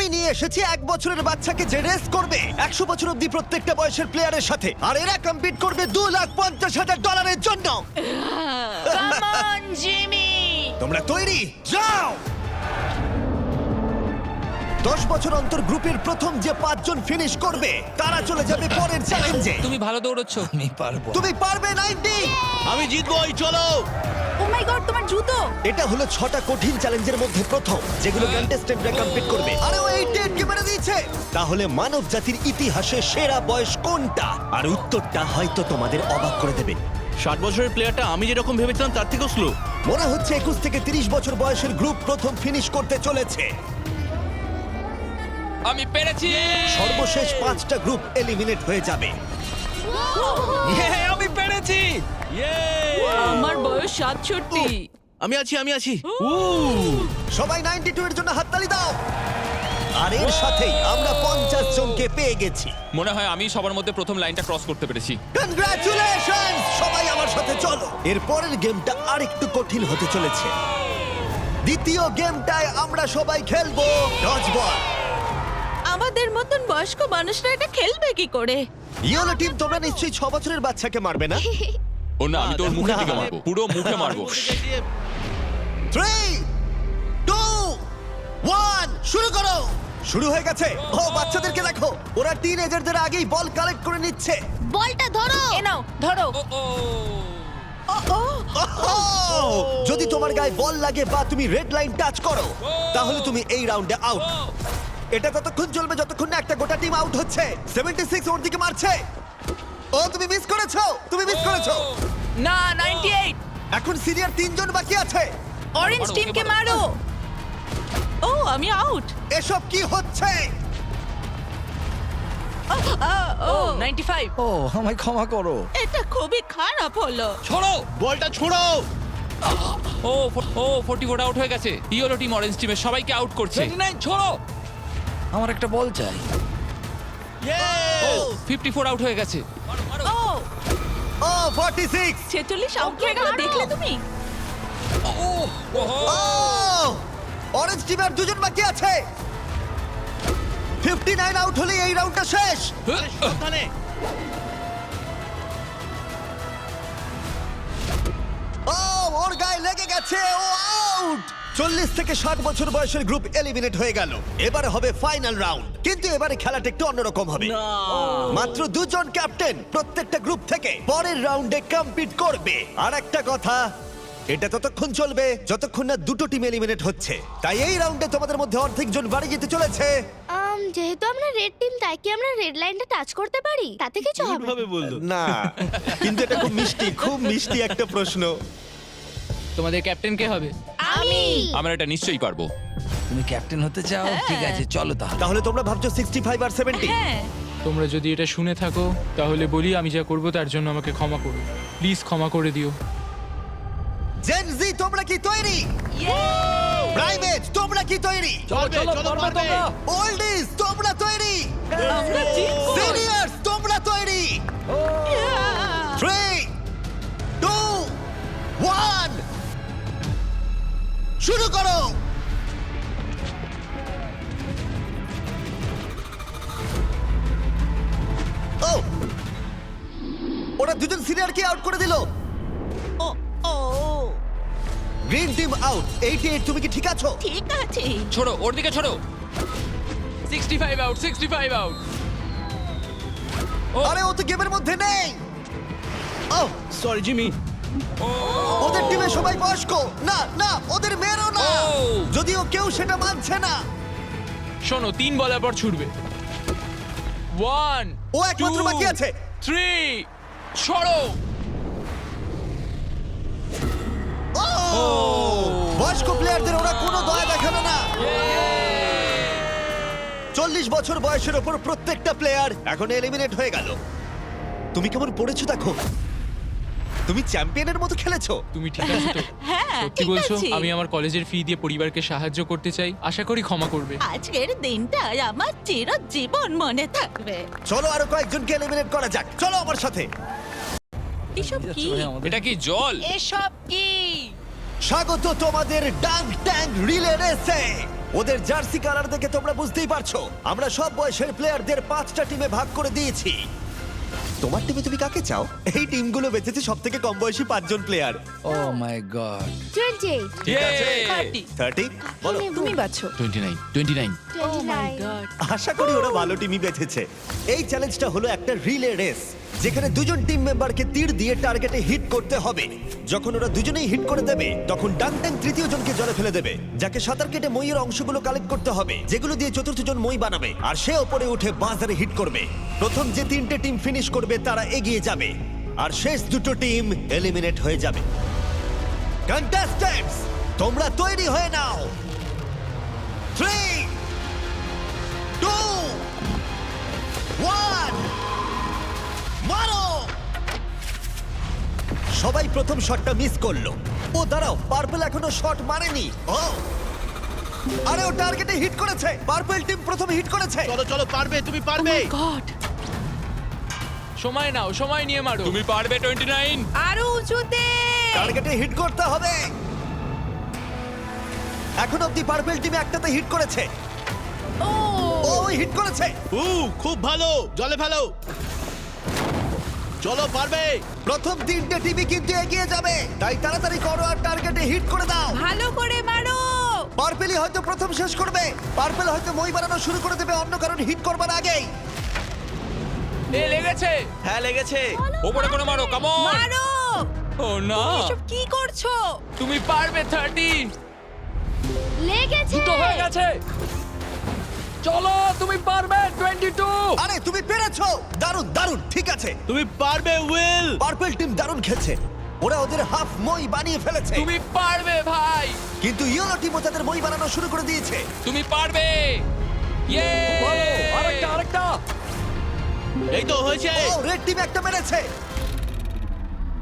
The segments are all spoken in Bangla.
আমি নিয়ে এসেছি 1 বছরের বাচ্চাকে যে রেস করবে 100 বছর অব্দি প্রত্যেকটা বয়সের প্লেয়ারের সাথে, আর এরা কম্পিট করবে $2,50,000 জন্য। Come on Jimmy. তোমরা তৈরি? যাও। 10 বছর অন্তর গ্রুপের প্রথম যে 5 জন ফিনিশ করবে তারা চলে যাবে পরের চ্যালেঞ্জে। তুমি ভালো দৌড়চ্ছ। আমি পারবো। তুমি পারবে 90। আমি জিতবই, চলো। ও মাই গড, তোমার জুতো। এটা হলো 6টা কঠিন চ্যালেঞ্জের মধ্যে প্রথম, যেগুলো কন্টেস্টেন্টরা কমপ্লিট করবে। আরে ও 88 মেরে দিয়েছে। তাহলে মানব জাতির ইতিহাসে সেরা বয়স কোনটা? আর উত্তরটা হয়তো তোমাদের অবাক করে দেবে। 60 বছরের প্লেয়ারটা আমি যেরকম ভেবেছিলাম তার থেকেও স্লো। মনে হচ্ছে 21 থেকে 30 বছর বয়সের গ্রুপ প্রথম ফিনিশ করতে চলেছে। আমি পেরেছি। সর্বশেষ 5টা গ্রুপ এলিমিনেট হয়ে যাবে। আমি পেরেছি। আমার বয়স 67। আমি আছি। সবাই 92 এর জন্য হাততালি দাও। আর এর সাথেই আমরা 50 জনকে পেয়ে গেছি। মনে হয় আমি সবার মধ্যে প্রথম লাইনটা ক্রস করতে পেরেছি। কনগ্রাচুলেশনস! সবাই আমার সাথে চলো। এর পরের গেমটা আরেকটু কঠিন হতে চলেছে। দ্বিতীয় গেমটায় আমরা সবাই খেলবো ডজ বল। আমাদের মতন বয়স্ক মানুষরা এটা খেলবে কি করে? ইয়েলো টিম, তোমরা নিশ্চয়ই 6 বছরের বাচ্চাকে মারবে না? ও না, আমি তোর মুখের দিকে মারবো, পুরো মুখে মারবো। 3, 2, 1 শুরু করো। শুরু হয়ে গেছে। ও বাচ্চাদেরকে দেখো, ওরা টিনেজারদের আগেই বল কালেক্ট করে নিচ্ছে। বলটা ধরো। এ নাও, ধরো। ওহ! যদি তোমার গায়ে বল লাগে বা তুমি রেড লাইন টাচ করো, তাহলে তুমি এই রাউন্ডে আউট। এটা ততক্ষণ চলবে যতক্ষণ না একটা গোটা টিম আউট হচ্ছে। 76 ওর দিকে মারছে। ও তুমি মিস করেছো, তুমি মিস করেছো। না, 98। এখন সিনিয়র 3 জন বাকি আছে। অরেঞ্জ টিমকে মারো। ও, আমি আউট। এসব কি হচ্ছে? ও 95। ও আমায় ক্ষমা করো। এটা খুবই খারাপ হলো। ছোড়ো বলটা ছোড়ো। ও 44 আউট হয়ে গেছে। ইয়েলো টিম অরেঞ্জ টিমের সবাইকে আউট করছে। 29 ছোড়ো। আমার একটা বল চাই। ও 54 আউট হয়ে গেছে। ও ও 46। 46 আউট হয়ে গেল, দেখলে তুমি? ও অরেঞ্জ টিমের 2 জন বাকি আছে। 59 আউট হলে এই রাউন্ডটা শেষ। সাবধানে। ও ওর গায়ে লেগে গেছে, ও আউট। 40 থেকে 60 বছর বয়সের গ্রুপ এলিমিনেট হয়ে গেল। এবারে হবে ফাইনাল রাউন্ড, কিন্তু এবারে খেলাটা একটু অন্যরকম হবে। মাত্র 2 জন ক্যাপ্টেন প্রত্যেকটা গ্রুপ থেকে পরের রাউন্ডে কম্পিট করবে। আর একটা কথা, এটা ততক্ষণ চলবে যতক্ষণ না দুটো টিম এলিমিনেট হচ্ছে। তাই এই রাউন্ডে তোমাদের মধ্যে অর্ধেক জন বাড়ি যেতে চলেছে। যেহেতু আমরা রেড টিম, তাই কি আমরা রেড লাইনটা টাচ করতে পারি? তাতে কিছু হবে না। বললো। না, কিন্তু এটা খুব মিষ্টি, খুব মিষ্টি একটা প্রশ্ন। তোমাদের ক্যাপ্টেন কে হবে? আমি। আমরা এটা নিশ্চয়ই পারবো। তুমি ক্যাপ্টেন হতে চাও? ঠিক আছে, চলো তাহলে। তাহলে তোমরা ভাবছো 65 আর 70? হ্যাঁ। তোমরা যদি এটা শুনে থাকো তাহলে বলি আমি যা করব তার জন্য আমাকে ক্ষমা করো, প্লিজ ক্ষমা করে দিও। জেন জি, তোমরা কি তৈরি? প্রাইভেট, তোমরা কি তৈরি? চলো পারবে। ওল্ডিজ, তোমরা তৈরি? আমরা জিতবো। সিনিয়র্স, তোমরা তৈরি? 3, 2, 1 শুরু করো। ও ওরা 2 জন সিনিয়রকে আউট করে দিল। ও ও গ্রিন টিম আউট। 88, তুমি কি ঠিক আছো? ঠিক আছে। ছোড়ো, ওর দিকে ছোড়ো। 65 আউট, 65 আউট। আরে ও তো গেমের মধ্যে নেই। ও সরি জিমি। ওদের টিমে সবাই বয়স্ক। না না, ওদের মেয়েরও না। ও। যদিও কেউ সেটা মানছে না। শোনো, 3 বলার পর ছুটবে। 1, ও একমাত্র বাকি আছে। 3, ছড়ো। ও বয়স্ক প্লেয়ারদের ওরা কোনো দয়া দেখালো না। 40 বছর বয়সের ওপর প্রত্যেকটা প্লেয়ার এখন এলিমিনেট হয়ে গেল। তুমি কেমন পড়েছো দেখো। তুমি চ্যাম্পিয়নের মতো খেলেছো। তুমি ঠিক আছো তো? হ্যাঁ, সত্যি ঠিক বলছো? আছে। আমি আমার কলেজের ফি দিয়ে পরিবারকে সাহায্য করতে চাই, আশা করি ক্ষমা করবে। আজকের দিনটা আমার চিরজীবন মনে থাকবে। চলো আরো কয়েকজনকে এলিমিনেট করা যাক। চলো আমার সাথে। এসব কি? এটা কি জল? এসব কি? স্বাগত তোমাদের ডাঙ্ক ট্যাঙ্ক রিলে রেসে। ওদের জার্সি কালার দেখে তোমরা বুঝতেই পারছো আমরা সব বয়সের প্লেয়ারদের 5টা টিমে ভাগ করে দিয়েছি। তোমার টিমে তুমি কাকে চাও? এই টিমগুলো বেঁচেছে সব থেকে কম বয়সী 5 জন প্লেয়ার। ও মাই গড 28 30 30 বলো। তুমি বাছো 29 29 ও মাই 29 গড আশা করি ওরা ভালো টিমই বেঁচেছে। এই চ্যালেঞ্জটা হলো একটা রিলে রেস, যেখানে দুজন টিম মেম্বারকে তীর দিয়ে টার্গেটে হিট করতে হবে। যখন ওরা দুজনেই হিট করে দেবে তখন ডাংট্যাং তৃতীয় জনকে জলে ফেলে দেবে, যাকে সাঁতার কেটে মইয়ের অংশগুলো কালেক্ট করতে হবে, যেগুলো দিয়ে চতুর্থ জন মই বানাবে, আর সে ওপরে উঠে বাজারে হিট করবে। প্রথম যে 3টে টিম ফিনিশ করবে তারা এগিয়ে যাবে, আর শেষ দুটো টিম এলিমিনেট হয়ে যাবে। কন্টেস্ট্যান্টস, তোমরা তৈরি হয়ে নাও। 3 2 1 মারো! সবাই প্রথম শটটা মিস করলো। ও দাঁড়াও, পার্পল এখনো শট মারেনি। ও আরে ও টার্গেটে হিট করেছে। পার্পল টিম প্রথমে হিট করেছে। চলো চলো, পারবে, তুমি পারবে। গড সময় নাও, সময় নিয়ে মারো। তুমি পারবে 29। আরো উঁচুতে টার্গেটে হিট করতে হবে। এখন অব্দি পার্পল টিম একটাতে হিট করেছে। ও ও হিট করেছে। খুব ভালো, জলে ফেলো। চলো, পারবে। প্রথম 3টে টিমই কিন্তু এগিয়ে যাবে, তাই তাড়াতাড়ি করো আর টার্গেটে হিট করে দাও। ভালো করে মারো পার্পেলই হয়তো প্রথম শেষ করবে। পার্পেল হয়তো মই বানানো শুরু করে দেবে অন্য কারণ হিট করবার আগেই। এ লেগেছে। হ্যাঁ, লেগেছে। ওপরে করে মারো, কাম অন। মারো ও না, এসব কি করছো তুমি পারবে 30। লেগেছে দুটো হয়ে গেছে। চলো, তুমি পারবে 22। আরে তুমি পেরেছো, দারুণ দারুণ। ঠিক আছে, তুমি পারবে, উইল। পার্পল টিম দারুণ খেলছে। ওরা ওদের হাফ মই বানিয়ে ফেলেছে, তুমি পারবে ভাই, কিন্তু ইয়েলো টিমও তাদের মই বানানো শুরু করে দিয়েছে। তুমি পারবে। ইয়ে! আরেকটা। এই তো হয়েছে। ও রেড টিম একটা মেরেছে।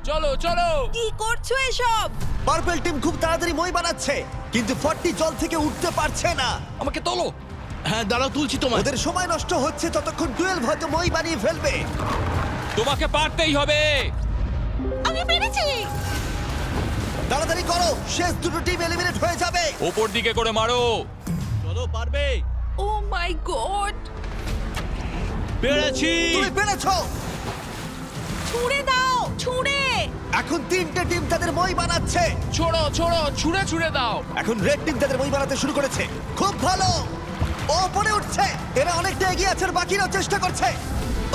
চলো চলো। কি করছো এসব পার্পল টিম খুব তাড়াতাড়ি মই বানাচ্ছে, কিন্তু 40 জল থেকে উঠতে পারছে না। আমাকে তোলো। হ্যাঁ, দাঁড়াও, তুলছি তোমার। ওদের সময় নষ্ট হচ্ছে, ততক্ষণ 12 হয়তো মই বানিয়ে ফেলবে। তোমাকে পারতেই হবে। আমি পেরেছি তাড়াতাড়ি করো, শেষ দুটো টিম এলিমিনেট হয়ে যাবে। ওপর দিকে করে মারো। চলো, পারবে। ও মাই গড পেরেছি। তুমি পেরেছো। ছুঁড়ে দাও ছুঁড়ে এখন 3টে টিম তাদের মই বানাচ্ছে। ছোড়ো ছোড়ো, ছুঁড়ে ছুঁড়ে দাও। এখন রেড টিম তাদের মই বানাতে শুরু করেছে। খুব ভালো, ও পরে উঠছে। এরা অনেকটা এগিয়ে আছে, আর বাকিরাও চেষ্টা করছে।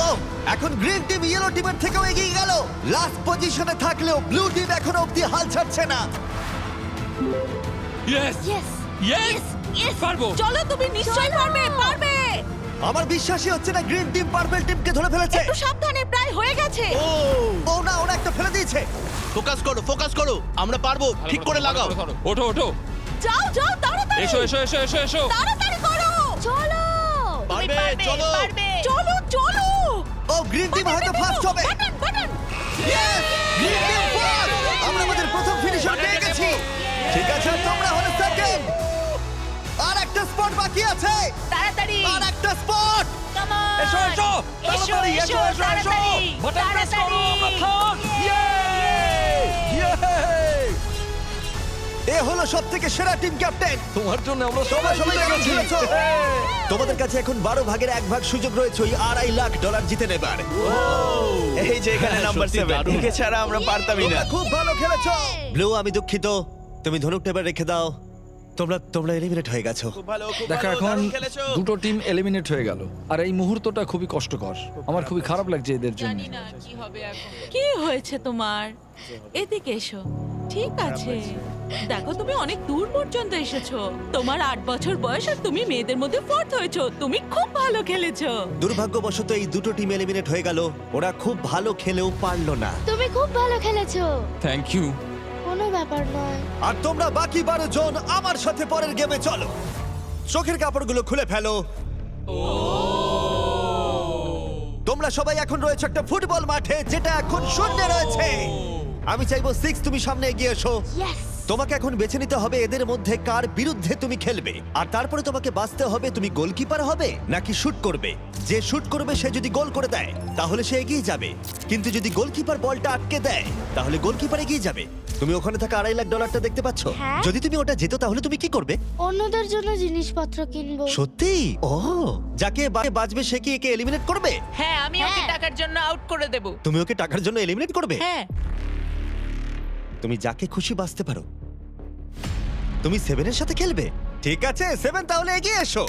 ও এখন গ্রিন টিম ইয়েলো টিমের থেকেও এগিয়ে গেল। লাস্ট পজিশনে থাকলেও ব্লু টিম এখনো অব্দি হাল ছাড়ছে না। ইয়েস ইয়েস ইয়েস ইয়েস পারবো। চলো তুমি নিশ্চয়ই পারবে পারবে আমার বিশ্বাসই হচ্ছে না গ্রিন টিম পার্পল টিমকে ধরে ফেলেছে। একটু সাবধানে প্রায় হয়ে গেছে ও, ও না, ওরা একটা ফেলে দিয়েছে। ফোকাস করো, ফোকাস করো। আমরা পারবো, ঠিক করে লাগাও। ওঠো ওঠো, যাও যাও তাড়াতাড়ি এসো এসো এসো এসো এসো। তাড়াতাড়ি করো চলো তুমি পারবে, চলো। চলো চলো ও গ্রিন টিম হয়তো ফার্স্ট হবে। Button button Yes! Green team first. আমরা আমাদের প্রথম ফিনিশার পেয়ে গেছি। ঠিক আছে, আর তোমরা হলে সেকেন্ড। আর একটা স্পট বাকি আছে। তাড়াতাড়ি আর একটা স্পট। কাম অন এসো এসো, তাড়াতাড়ি এসো এসো এসো। বাটন প্রেস করো, মাখন। এ হলো সবথেকে সেরা টিম ক্যাপ্টেন। তোমার জন্য আমরা তোমরা সবাই কেমন খেলেছো? তোমাদের কাছে এখন 12 ভাগের 1 ভাগ সুযোগ রয়েছে ওই $2.5 লাখ জিতে নেবার। এই যে এখানে নাম্বার সত্যি 7 দারুণ। একে ছাড়া আমরা পারতামই না। তোমরা খুব ভালো খেলেছো। ব্লু, আমি দুঃখিত, তুমি ধনুকটা এবার রেখে দাও। তোমরা এলিমিনেট হয়ে গেছো। খুব ভালো, খুব দেখো, ভালো, এখন দারুণ খেলেছো। দুটো টিম এলিমিনেট হয়ে গেল, আর এই মুহূর্তটা খুবই কষ্টকর। আমার খুবই খারাপ লাগছে এদের জন্য। জানি না কি হবে এখন কি হয়েছে তোমার এদিকে এসো ঠিক আছে দেখো তুমি অনেক দূর পর্যন্ত এসেছো তোমার 8 বছর বয়স আর তুমি মেয়েদের মধ্যে ফোর্থ হয়েছো তুমি খুব ভালো খেলেছো দুর্ভাগ্যবশত এই দুটো টিম এলিমিনেট হয়ে গেল। ওরা খুব ভালো খেলেও পারলো না। তুমি খুব ভালো খেলেছো, থ্যাংক ইউ। কোনো ব্যাপার নয়। আর তোমরা বাকি 12 জন আমার সাথে পরের গেমে চলো। চোখের কাপড়গুলো খুলে ফেলো। তোমরা সবাই এখন রয়েছে একটা ফুটবল মাঠে, যেটা এখন শূন্য রয়েছে। আমি চাইবো 6 তুমি সামনে এগিয়ে এসো। ইয়েস তোমাকে এখন বেছে নিতে হবে এদের মধ্যে কার বিরুদ্ধে তুমি খেলবে, আর তারপরে তোমাকে বাঁচতে হবে তুমি গোলকিপার হবে নাকি শুট করবে। যে শুট করবে সে যদি গোল করে দেয় তাহলে সে এগিয়ে যাবে, কিন্তু যদি গোলকিপার বলটা আটকে দেয় তাহলে গোলকিপার এগিয়ে যাবে। তুমি ওখানে থাকা $2.5 লাখ দেখতে পাচ্ছ? হ্যাঁ। যদি তুমি ওটা যেত তাহলে তুমি কি করবে? অন্যদের জন্য জিনিসপত্র কিনবো। সত্যি? ও, যাকে বাঁচবে সে কি একে এলিমিনেট করবে? হ্যাঁ, আমি ওকে হ্যাঁ। টাকার জন্য আউট করে দেব। তুমি ওকে টাকার জন্য এলিমিনেট করবে? হ্যাঁ। তুমি যাকে খুশি বাঁচতে পারো। তুমি 7 এর সাথে খেলবে? ঠিক আছে 7, তাহলে এগিয়ে এসো।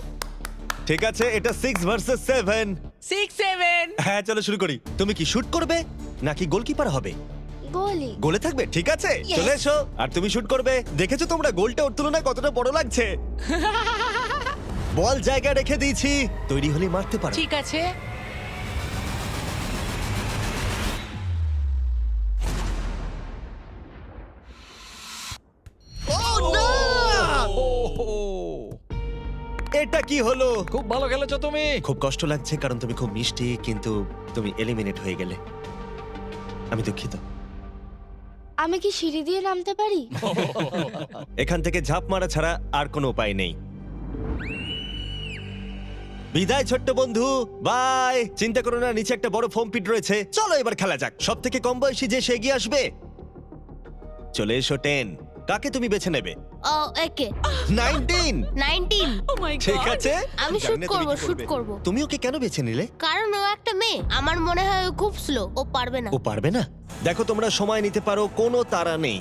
ঠিক আছে, এটা 6 ভার্সেস 7। 6-7। হ্যাঁ, চলো শুরু করি। তুমি কি শুট করবে নাকি গোলকিপার হবে? গোলি। গোলে থাকবে? ঠিক আছে, চলে এসো। আর তুমি শুট করবে। দেখেছো তোমরা গোলটা ওর তুলনায় কতটা বড় লাগছে? বল জায়গায় রেখে দিয়েছি, তৈরি হলে মারতে পারো। ঠিক আছে। Oh, না! এটা কি হলো? খুব ভালো খেলেছো তুমি। খুব কষ্ট লাগছে কারণ তুমি খুব মিষ্টি, কিন্তু তুমি এলিমিনেট হয়ে গেলে। আমি দুঃখিত। আমি কি সিঁড়ি দিয়ে নামতে পারি? এখান থেকে ঝাঁপ মারা ছাড়া আর কোনো উপায় নেই। বিদায় ছোট্ট বন্ধু, বাই। চিন্তা করো না, নিচে একটা বড় ফোম পিট রয়েছে। চলো এবার খেলা যাক। সব থেকে কম বয়সী যে সে এগিয়ে আসবে। চলে এসো 10। কাকে তুমি বেছে নেবে? ও, একে। 19। 19। ও মাই গড। ঠিক আছে, আমি জানি শুট না তুমি করব, কি শুট করবে। করব। তুমি ওকে কেন বেছে নিলে? কারণ ও একটা মেয়ে। আমার মনে হয় ও খুব স্লো, ও পারবে না। ও পারবে না? দেখো, তোমরা সময় নিতে পারো, কোনো তাড়া নেই।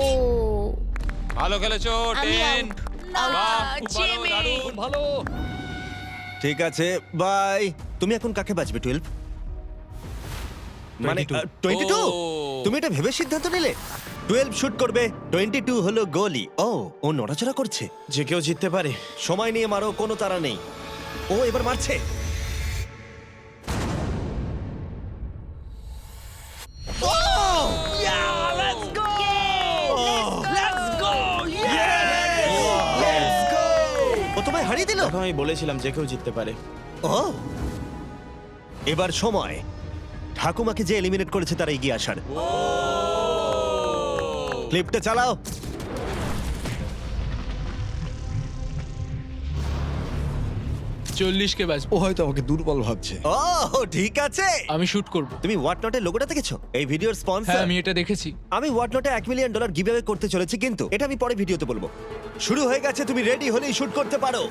ও, ভালো খেলেছো আমি 10। out। বাহ, খুব ভালো, জিমি। দারুণ। ভালো। ঠিক আছে, বাই। তুমি এখন কাকে বাঁচবে? 12? মানে 22? ও। তুমি এটা ভেবে সিদ্ধান্ত নিলে? 12 শুট করবে, 22 হলো গোলি। ও নড়াচড়া করছে। যে কেউ জিততে পারে। সময় নিয়ে মারো, কোনো তাড়া নেই। ও এবার মারছে। ও তোমায় হারিয়ে দিল। আমি বলেছিলাম যে কেউ জিততে পারে। ও, এবার সময় ঠাকুমাকে যে এলিমিনেট করেছে তারা এগিয়ে আসার। ক্লিপটা চালাও। কে বাজবে। ও হয়তো আমাকে দুর্বল ভাবছে। ও ঠিক আছে। আমি শুট করব। তুমি হোয়াট নটের লোগোটা দেখেছো? এই ভিডিওর হ্যাঁ, স্পন্সর। আমি এটা দেখেছি। আমি হোয়াট নটে $1 মিলিয়ন গিভঅ্যাওয়ে করতে চলেছি, কিন্তু এটা আমি পরে ভিডিওতে বলবো। শুরু হয়ে গেছে, তুমি রেডি হলেই শুট করতে পারো।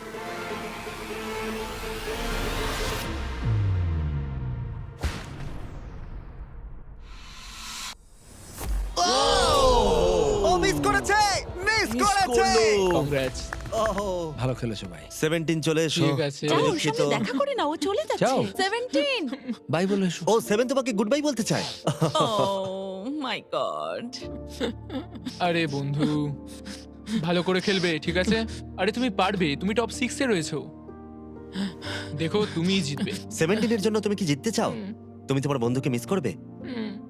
ও মিস করেছে, মিস করেছে। কংগ্রাটস। ওহো, ভালো খেলেছো ভাই। 17 চলে এসো। ঠিক আছে। আমি ওর দুঃখিত। সাথে দেখা করে না, ও চলে যাচ্ছে। যাও। 17। বাই বলে এসো। ও 7 তোমাকে গুড বাই বলতে চায়। ও মাই গড। আরে বন্ধু, ভালো করে খেলবে, ঠিক আছে? আরে তুমি পারবে, তুমি টপ 6 এ রয়েছো। দেখো, তুমিই জিতবে। 17 এর জন্য তুমি কি জিততে চাও? তুমি তোমার বন্ধুকে মিস করবে?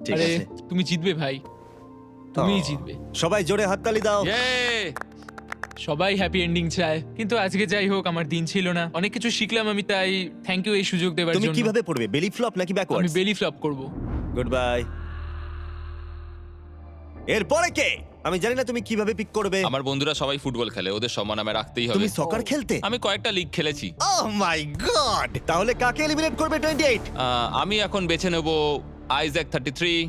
ঠিক আরে আছে। তুমি জিতবে ভাই, তুমিই ও। জিতবে। সবাই জোরে হাততালি দাও। ইয়ে! সবাই হ্যাপি এন্ডিং চায়, কিন্তু আজকে যাই হোক, আমার দিন ছিল না। অনেক কিছু শিখলাম আমি, তাই থ্যাংক ইউ এই সুযোগ দেওয়ার তুমি জন্য। কিভাবে পড়বে? বেলি ফ্লপ নাকি আমি ব্যাকওয়ার্ডস? বেলি ফ্লপ করব। Good bye. এরপরে কে? আমি জানি না তুমি কিভাবে পিক করবে। আমার বন্ধুরা সবাই ফুটবল খেলে, ওদের সম্মান আমি রাখতেই হবে। তুমি সকার খেলতে? আমি কয়েকটা লিগ খেলেছি। ওহ মাই গড! তাহলে কাকে এলিমিনেট করবে 28? আমি এখন বেছে নেব আইজ্যাক 33।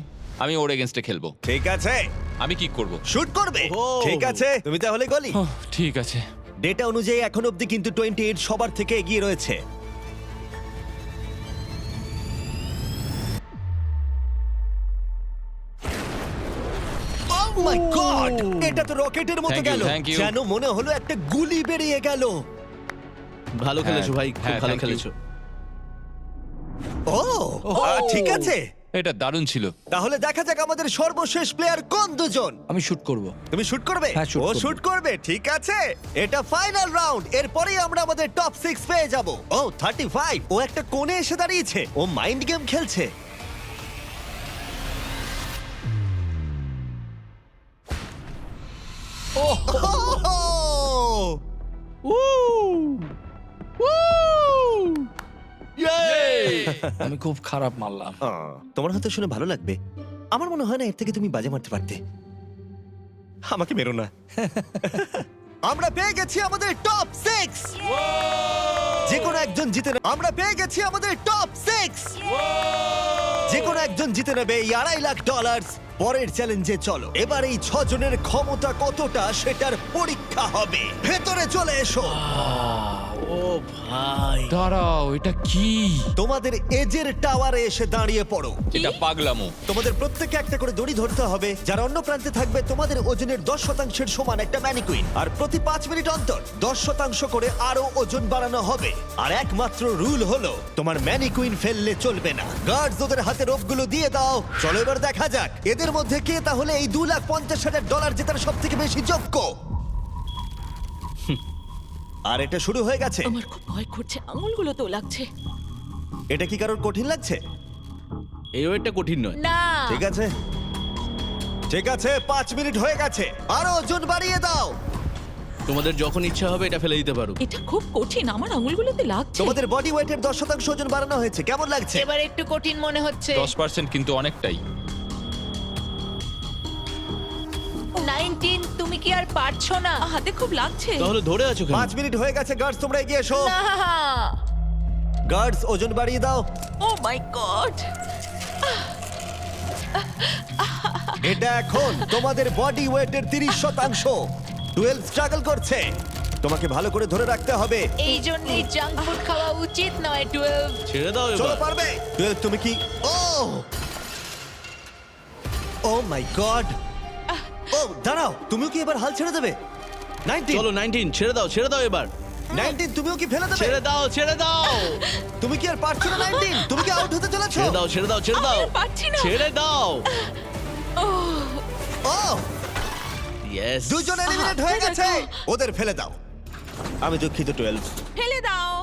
আমি ওর এগেইনস্টে খেলবো। ঠিক আছে, আমি কি করব? শুট করবে। ঠিক আছে, তুমি তাহলে গলি। ঠিক আছে। ডেটা অনুযায়ী এখন অবধি কিন্তু 28 সবার থেকে এগিয়ে রয়েছে। Oh my God! এটা তো রকেটের মতো Thank you, গেল। thank you. যেন মনে হলো একটা গুলি বেরিয়ে গেল। ভালো খেলেছো ভাই, খুব হ্যাঁ, ভালো thank you. খেলেছো। ও ঠিক আছে, এটা দারুণ ছিল। তাহলে দেখা যাক আমাদের সর্বশেষ প্লেয়ার কোন দুজন। আমি শুট করব। তুমি শুট করবে? হ্যাঁ, shoot ও করবো। শুট করবে, ঠিক আছে। এটা ফাইনাল রাউন্ড, এরপরেই আমরা আমাদের টপ 6 পেয়ে যাব। ও 35, ও একটা কোণে এসে দাঁড়িয়েছে, ও মাইন্ড গেম খেলছে। আমি খুব খারাপ মারলাম। তোমার হয়তো শুনে ভালো লাগবে, আমার মনে হয় না এর থেকে তুমি বাজে মারতে পারতে। আমাকে মেরো না। আমরা পেয়ে গেছি আমাদের টপ 6। যে কোনো একজন জিতে নেবে। আমরা পেয়ে গেছি আমাদের টপ 6। যে কোনো একজন জিতে নেবে এই $2.5 লাখ। পরের চ্যালেঞ্জে চলো, এবার এই 6 জনের ক্ষমতা কতটা সেটার পরীক্ষা হবে। ভেতরে চলে এসো। ও ভাই, দাঁড়াও, এটা কি? তোমাদের এজের টাওয়ারে এসে দাঁড়িয়ে পড়ো। এটা পাগলামো। তোমাদের প্রত্যেককে একটা করে দড়ি ধরতে হবে, যার অন্য প্রান্তে থাকবে তোমাদের ওজনের 10% সমান একটা ম্যানিকুইন। আর প্রতি 5 মিনিট অন্তর 10% করে আরো ওজন বাড়ানো হবে। আর একমাত্র রুল হলো তোমার ম্যানিকুইন ফেললে চলবে না। গার্ডস ওদের হাতে রোপগুলো দিয়ে দাও। চলো এবার দেখা যাক এদের মধ্যে কে তাহলে এই $2,50,000 জেতার সব থেকে বেশি যোগ্য। আর এটা শুরু হয়ে গেছে। আমার খুব ভয় করছে, আঙুলগুলো তো লাগছে। এটা কি কারোর কঠিন লাগছে? এই ওয়েটটা কঠিন নয়। না, ঠিক আছে, ঠিক আছে, 5 মিনিট হয়ে গেছে, আরো ওজন বাড়িয়ে দাও। তোমাদের যখন ইচ্ছা হবে এটা ফেলে দিতে পারো। এটা খুব কঠিন, আমার আঙুলগুলোতে লাগছে। তোমাদের বডি ওয়েটের 10% ওজন বাড়ানো হয়েছে, কেমন লাগছে? এবার একটু কঠিন মনে হচ্ছে। 10% কিন্তু অনেকটাই। 19, তুমি কি আর পারছো না? হাতে খুব লাগছে। তাহলে ধরে আছো কেন? 5 মিনিট হয়ে গেছে, গার্ডস তোমরা এগিয়ে এসো। না, গার্ডস ওজন বাড়িয়ে দাও। ও মাই গড, এটা এখন তোমাদের বডি ওয়েটের 30%। 12 স্ট্রাগল করছে, তোমাকে ভালো করে ধরে রাখতে হবে। এই জন্যই জাঙ্ক ফুড খাওয়া উচিত নয়। 12। ছেড়ে দাও চলো, এবার। পারবে। 12 তুমি কি? ও মাই গড। ও দাঁড়াও, তুমিও কি এবার হাল ছেড়ে দেবে? 19, চলো 19, ছেড়ে দাও এবার। 19 তুমিও কি ফেলে দেবে? ছেড়ে দাও। তুমি কি আর পারছো না? 19 তুমি কি আউট হতে চলেছো? ছেড়ে দাও। আমি আর পারছি না। ছেড়ে দাও। ও, ইয়েস। দুজন এলিমিনেট হয়ে গেছে। ওদের ফেলে দাও। আমি দুঃখিত 12। ফেলে দাও।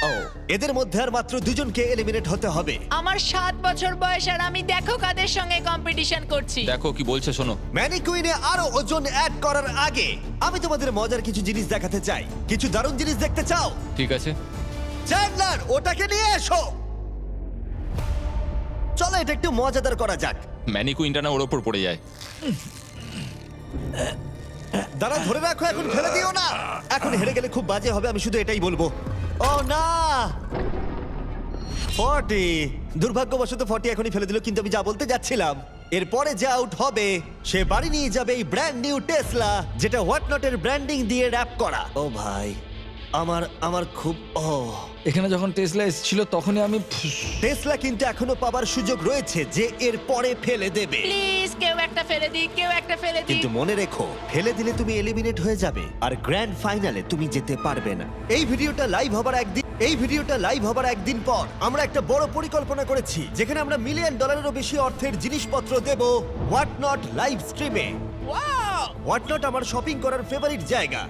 ও, এদের মধ্যে আর মাত্র দুজনকে এলিমিনেট হতে হবে। আমার 7 বছর বয়স আর আমি দেখো কাদের সঙ্গে কম্পিটিশন করছি। দেখো কি বলছে, শোনো। ম্যানিকুইনে আরো ওজন অ্যাড করার আগে আমি তোমাদের মজার কিছু জিনিস দেখাতে চাই। কিছু দারুণ জিনিস দেখতে চাও? ঠিক আছে। চ্যান্ডলার, ওটাকে নিয়ে এসো। চলো এটা একটু মজাদার করা যাক। ম্যানিকুইনটা না ওর ওপর পড়ে যায়। দাঁড়া, ধরে রাখো, এখন ফেলে দিও না। এখন হেরে গেলে খুব বাজে হবে, আমি শুধু এটাই বলবো। ও না, 40। দুর্ভাগ্যবশত 40 এখনই ফেলে দিল, কিন্তু আমি যা বলতে যাচ্ছিলাম, এরপরে যে আউট হবে সে বাড়ি নিয়ে যাবে এই ব্র্যান্ড নিউ টেসলা, যেটা হোয়াট নটের ব্র্যান্ডিং দিয়ে র‍্যাপ করা। ও ভাই, আমার খুব এখানে যখন টেসলা এসেছিল তখনই আমি টেসলা কিন্তু এখনো পাবার সুযোগ রয়েছে যে এর পরে ফেলে দেবে। প্লিজ কেউ একটা ফেলে দিই, কেউ একটা ফেলে দিই। কিন্তু মনে রেখো, ফেলে দিলে তুমি এলিমিনেট হয়ে যাবে আর গ্র্যান্ড ফাইনালে তুমি যেতে পারবে না। এই ভিডিওটা লাইভ হবার একদিন পর আমরা একটা বড় পরিকল্পনা করেছি, যেখানে আমরা $1 মিলিয়ন বেশি অর্থের জিনিসপত্র দেব হোয়াট নট লাইভ স্ট্রিমে। হোয়াট নট আমার শপিং করার ফেভারিট জায়গা।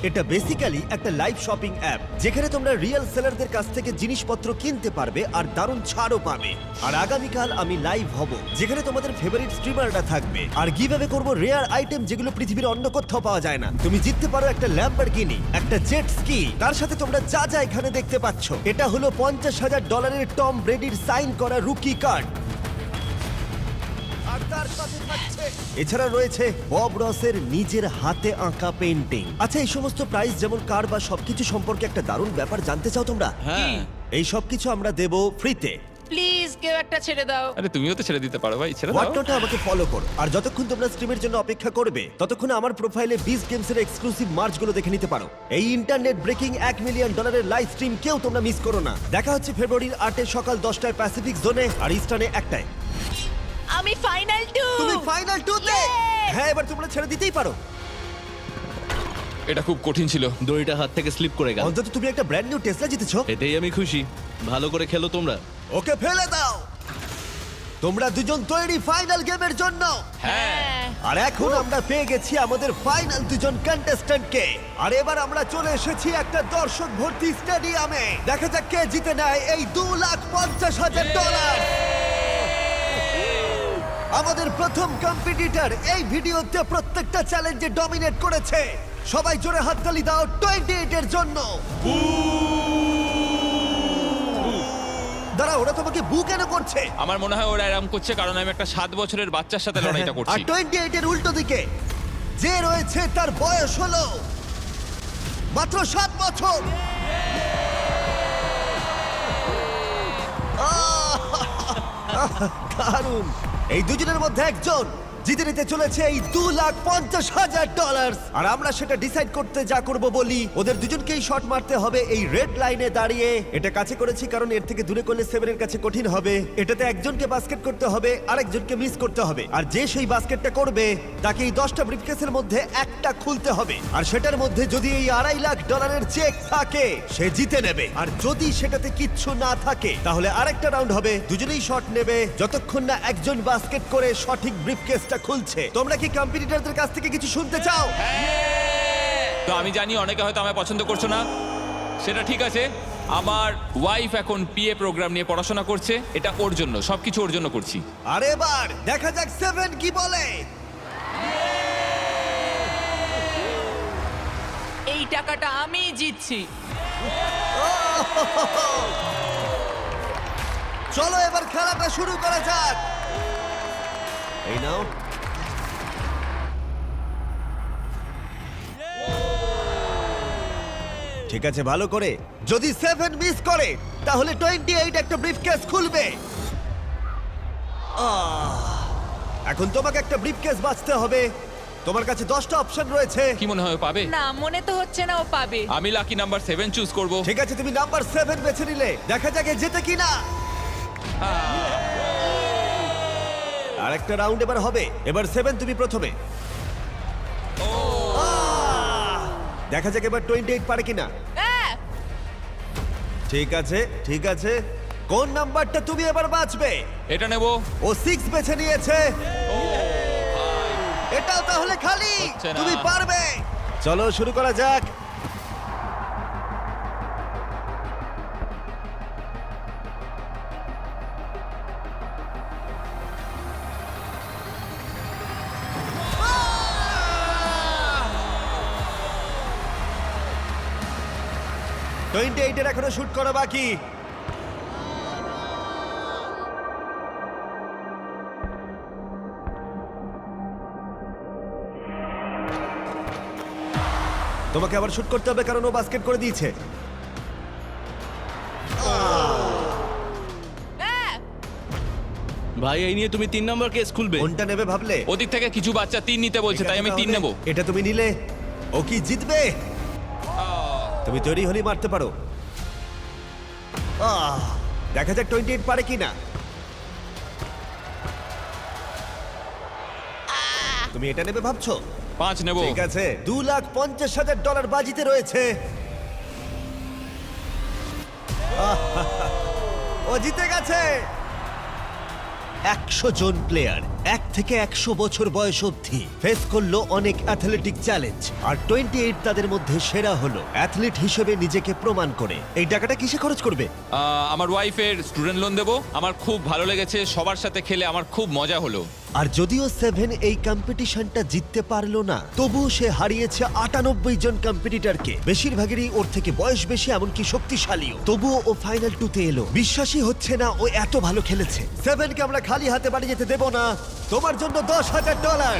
এটা বেসিক্যালি একটা লাইভ শপিং অ্যাপ, যেখানে তোমরা রিয়েল সেলারদের কাছ থেকে জিনিসপত্র কিনতে পারবে আর দারুণ ছাড়ও পাবে। আর আগামীকাল আমি লাইভ হব, যেখানে তোমাদের ফেভারিট স্ট্রিমাররা থাকবে আর গিভঅ্যাওয়ে করব রেয়ার আইটেম, যেগুলো পৃথিবীর অন্য কোথাও পাওয়া যায় না। তুমি জিততে পারো একটা ল্যাম্বরগিনি, একটা জেট স্কি, তার সাথে তোমরা যা যা এখানে দেখতে পাচ্ছ। এটা হলো $50,000 টম ব্রেডির সাইন করা রুকি কার্ড। আর তার সাথে থাকছে, এছাড়া রয়েছে বব রসের নিজের হাতে আঁকা পেইন্টিং। আচ্ছা, এই সমস্ত প্রাইস যেমন কার বা সবকিছু সম্পর্কে একটা দারুণ ব্যাপার জানতে চাও তোমরা? হ্যাঁ। এই সবকিছু আমরা দেব ফ্রিতে। প্লিজ কেউ একটা ছেড়ে দাও। আরে তুমিও তো ছেড়ে দিতে পারো ভাই, ছেড়ে দাও। হোয়াটনটে আমাকে ফলো করো, আর যতক্ষণ তোমরা স্ট্রিমের জন্য অপেক্ষা করবে ততক্ষণ আমার প্রোফাইলে বিস্ট গেমসের এক্সক্লুসিভ মার্চগুলো দেখে নিতে পারো। এই internet breaking $1 million live stream কেউ তোমরা মিস করো না। দেখা হচ্ছে ফেব্রুয়ারির 8 সকাল 10টায় প্যাসিফিক জোনে আর ইস্টার্নে 1টায়। আমি ফাইনাল 2। তুমি ফাইনাল 2 তে? Yay! হ্যাঁ, এবার তোমরা ছেড়ে দিতেই পারো। এটা খুব কঠিন ছিল। দড়িটা হাত থেকে স্লিপ করে গেল। অন্তত তুমি একটা ব্র্যান্ড নিউ টেসলা জিতেছো। এতেই আমি খুশি। ভালো করে খেলো তোমরা। ওকে ফেলে দাও। তোমরা দুজন তৈরি ফাইনাল গেমের জন্য? হ্যাঁ। আর এখন আমরা পেয়ে গেছি আমাদের ফাইনাল দুজন কন্টেস্ট্যান্টকে। আর এবার আমরা চলে এসেছি একটা দর্শক ভর্তি স্টেডিয়ামে। দেখা যাক কে জিতে নেয় এই $2,50,000। আমাদের প্রথম কম্পিটিটর এই ভিডিওতে প্রত্যেকটা চ্যালেঞ্জে ডমিনেট করেছে। সবাই জোরে হাততালি দাও 28 এর জন্য। দাঁড়া, ওরা তোমাকে বু কেন করছে? আমার মনে হয় ওরা এরম করছে কারণ আমি একটা 7 বছরের বাচ্চার সাথে লড়াইটা আর করছি। 28 এর উল্টো দিকে যে রয়েছে তার বয়স হলো মাত্র 7 বছর। দারুণ। এই দুজনের মধ্যে একজন জিতে নিতে চলেছে এই $2,50,000। আর আমরা সেটা ডিসাইড করতে যা করব বলি, ওদের দুজনকেই শট মারতে হবে এই রেড লাইনে দাঁড়িয়ে। এটা কাছে করেছি কারণ এর থেকে দূরে করলে 7 এর কাছে কঠিন হবে। এটাতে একজনকে বাস্কেট করতে হবে, আরেকজনকে মিস করতে হবে। আর যে সেই বাস্কেটটা করবে তাকে এই 10টা ব্রিফকেসের মধ্যে একটা খুলতে হবে। আর সেটার মধ্যে যদি এই $2.5 লাখ চেক থাকে সে জিতে নেবে। আর যদি সেটাতে কিচ্ছু না থাকে তাহলে আরেকটা রাউন্ড হবে, দুজনেই শট নেবে যতক্ষণ না একজন বাস্কেট করে সঠিক ব্রিফকেসটা খুলছে। তোমরা কি কম্পিটিটরদের কাছ থেকে কিছু শুনতে চাও? তো আমি জানি অনেকে হয়তো আমায় পছন্দ করছো না, সেটা ঠিক আছে। আমার ওয়াইফ এখন পিএ প্রোগ্রাম নিয়ে পড়াশোনা করছে, এটা ওর জন্য, সবকিছু ওর জন্য করছি। আর এবার দেখা যাক 7 কি বলে। এই টাকাটা আমি জিতছি। চলো এবার খেলাটা শুরু করা যাক। এই নাও। ঠিক আছে, ভালো করে। যদি 7 মিস করে তাহলে 28 একটা ব্রিফকেস খুলবে। এখন তোমাকে একটা ব্রিফকেস বাঁচতে হবে। তোমার কাছে 10টা অপশন রয়েছে। কি মনে হয় ও পাবে? না, মনে তো হচ্ছে না ও পাবে। আমি লাকি নাম্বার 7 চুজ করব। ঠিক আছে, তুমি নাম্বার 7 বেছে নিলে। দেখা যাক এ জেতে কিনা। আর একটা রাউন্ড এবার হবে। এবার 7 তুমি প্রথমে। দেখা যাক এবার 28 পারে কিনা। আহ! ঠিক আছে, ঠিক আছে। কোন নাম্বারটা তুমি এবার বাঁচবে? এটা নেব। ও 6 বেছে নিয়েছে। এটাও তাহলে খালি। হচ্ছে না। তুমি পারবে। চলো শুরু করা যাক। টোয়েন্টি এইটের এখনো শুট করা বাকি। তোমাকে আবার শুট করতে হবে কারণ ও বাস্কেট করে দিয়েছে। ভাই এই নিয়ে তুমি 3 নম্বর কেস খুলবে? কোনটা নেবে ভাবলে? ওদিক থেকে কিছু বাচ্চা 3 নিতে বলছে, তাই আমি 3 নেব। এটা তুমি নিলে। ও কি জিতবে? তুমি তৈরি হলেই মারতে পারো। দেখা যাক 28 পারে কিনা। তুমি এটা নেবে ভাবছো? 5 নেব। ঠিক আছে, $2,50,000 বাজিতে রয়েছে। ও জিতে গেছে। 100 জন প্লেয়ার 1 থেকে 100 বছর বয়স অবধি ফেস করলো অনেক অ্যাথলেটিক চ্যালেঞ্জ। আর 28 তাদের মধ্যে সেরা হলো অ্যাথলিট হিসেবে নিজেকে প্রমাণ করে। এই টাকাটা কিসে খরচ করবে? আমার ওয়াইফের স্টুডেন্ট লোন দেব। আমার খুব ভালো লেগেছে, সবার সাথে খেলে আমার খুব মজা হলো। আর যদিও 7 এই কম্পিটিশনটা জিততে পারলো না, তবুও সে হারিয়েছে 98 জন কম্পিটিটরকে। বেশিরভাগেরই ওর থেকে বয়স বেশি, এমনকি শক্তিশালীও। তবুও ও ফাইনাল 2-তে এলো। বিশ্বাসই হচ্ছে না ও এত ভালো খেলেছে। 7কে আমরা খালি হাতে বাড়ি যেতে দেব না। তোমার জন্য $10,000।